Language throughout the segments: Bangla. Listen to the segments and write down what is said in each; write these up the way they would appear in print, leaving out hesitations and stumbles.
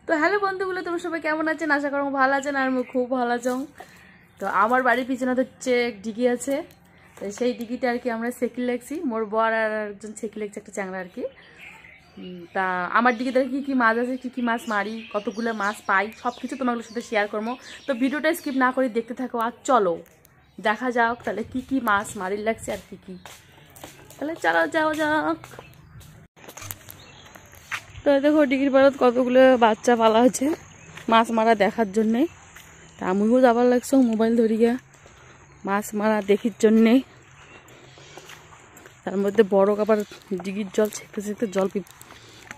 তো হ্যালো বন্ধুগুলো, তোমরা সবাই কেমন আছেন? আশা করো ভালো আছেন। আর আমি খুব ভালো আছি। তো আমার বাড়ির পিছনে হচ্ছে ডিগি আছে, তো সেই ডিগিটা আর কি আমরা সেকিল লাগছি, মোর বর আর একজন সেকিল লাগছে, একটা চ্যাংড়া আর কি। তা আমার ডিগিতে কী কী মাছ আছে, কী কী মাছ মারি, কতগুলো মাছ পাই, সব কিছু তোমাগুলোর সাথে শেয়ার করবো। তো ভিডিওটা স্কিপ না করে দেখতে থাকো, আর চলো দেখা যাক তাহলে কী কী মাছ মারির লাগছে আর কী কী। তাহলে চলো যাওয়া যাক। তো দেখো ডিগির পাড়াত কতগুলো বাচ্চা পালা হচ্ছে মাছ মারা দেখার জন্যে। তা আমিও যাবার লাগছো মোবাইল ধরিয়া মাছ মারা দেখির জন্যে। তার মধ্যে বড় আবার ডিগির জল ছেঁকতে ছেঁকতে জল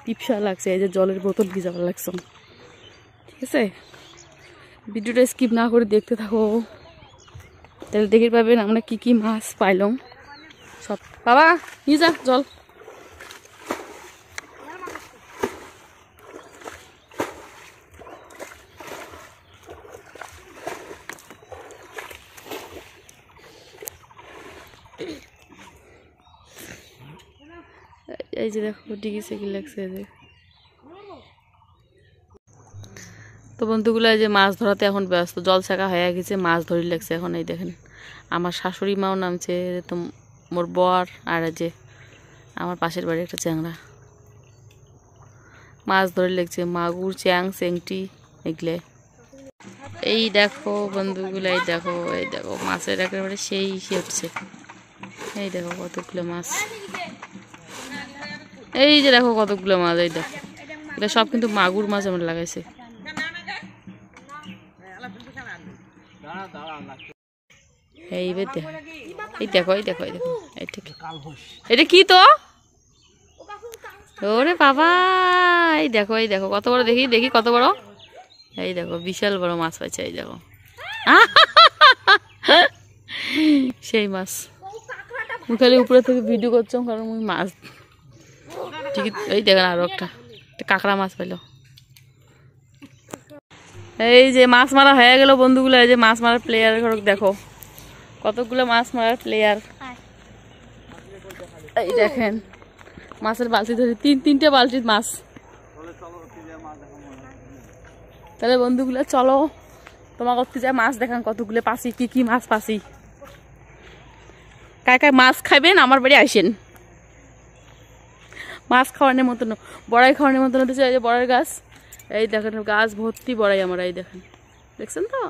পিপসা লাগছে, এই যে জলের বোতল ভিজাবার লাগছে। ঠিক আছে, ভিডিওটা স্কিপ না করে দেখতে থাকো, তাহলে দেখে পাবেন আমরা কি কি মাছ পাইলাম সব। বাবা নিয়ে যা জল। এই যে দেখো ডিগি সেকিল লাগছে। তো বন্ধুগুলো এই যে মাছ ধরাতে এখন ব্যস্ত, জল ছাকা হয়ে গেছে, মাছ ধরি লাগছে এখন। এই দেখেন আমার শাশুড়ি মাও নামছে, তো মোর বর আর যে আমার পাশের বাড়ি একটা চ্যাংড়া মাছ ধরে লাগছে, মাগুর চ্যাং চেংটি এগুলো। এই দেখো বন্ধুগুলো, এই দেখো মাছের একেবারে সেই উঠছে। এই দেখো কতগুলো মাছ, এই যে দেখো কতগুলো মাছ। এই দেখো এটা সব কিন্তু মাগুর মাছ আমরা লাগাইছে। এই দেখো এটা কি তো ওরে বাবা, এই দেখো কত বড়, দেখি কত বড়। এই দেখো বিশাল বড় মাছ পাইছে। এই দেখো সেই মাছ। আমি খালি উপরে থেকে ভিডিও করছিলাম কারণ আমি মাছ ঠিক। এই দেখেন আরো একটা কাঁকড়া মাছ পাইলো। এই যে মাছ মারা হয়ে গেল বন্ধুগুলো, এই যে মাছ মারার প্লেয়ার দেখো কতগুলো মাছ মারার প্লেয়ার। এই দেখেন মাছের বালতি ধরে তিনটে বালতির মাছ। তাহলে বন্ধুগুলো চলো তোমার করতে যায় মাছ দেখান কতগুলো পাসি, কি কি মাছ পাসি। কায় মাছ খাইবেন আমার বাড়ি আসেন। মাছ খাওয়ানোর মতন, বড়াই খাওয়ানোর মতন হতেছে। এই যে বড়াই গাছ, এই দেখেন গাছ ভর্তি বড়াই আমার। এই দেখেন, দেখছেন তো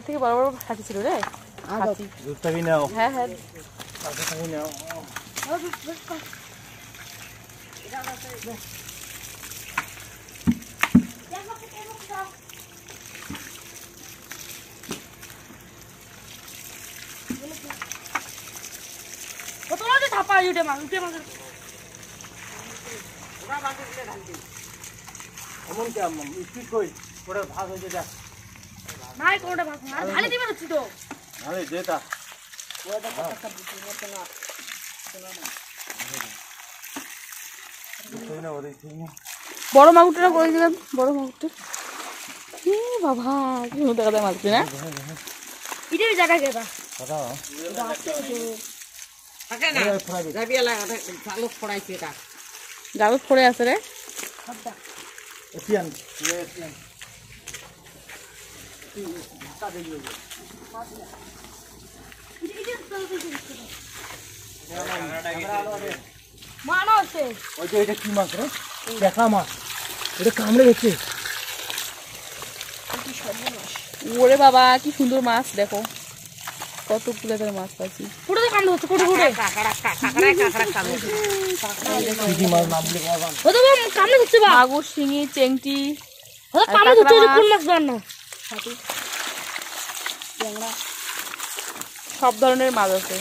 থেকে বড় বড় সাথী ছিল রে। হ্যাঁ হ্যাঁ বড় মাগুরটা করে দিলাম, বড় মাগুরটা। বাবা কি দেখা যায় মাছ না জালত পড়ে আছে রে। কি মাছ রে? দেখা মাছ, এটা কামড়ে গেছে। ওরে বাবা কি সুন্দর মাছ, দেখো কতগুলো ধরে মাছ পাচ্ছি। মাগুর, শিঙি, চেংটি, সব ধরনের মাছ আছে।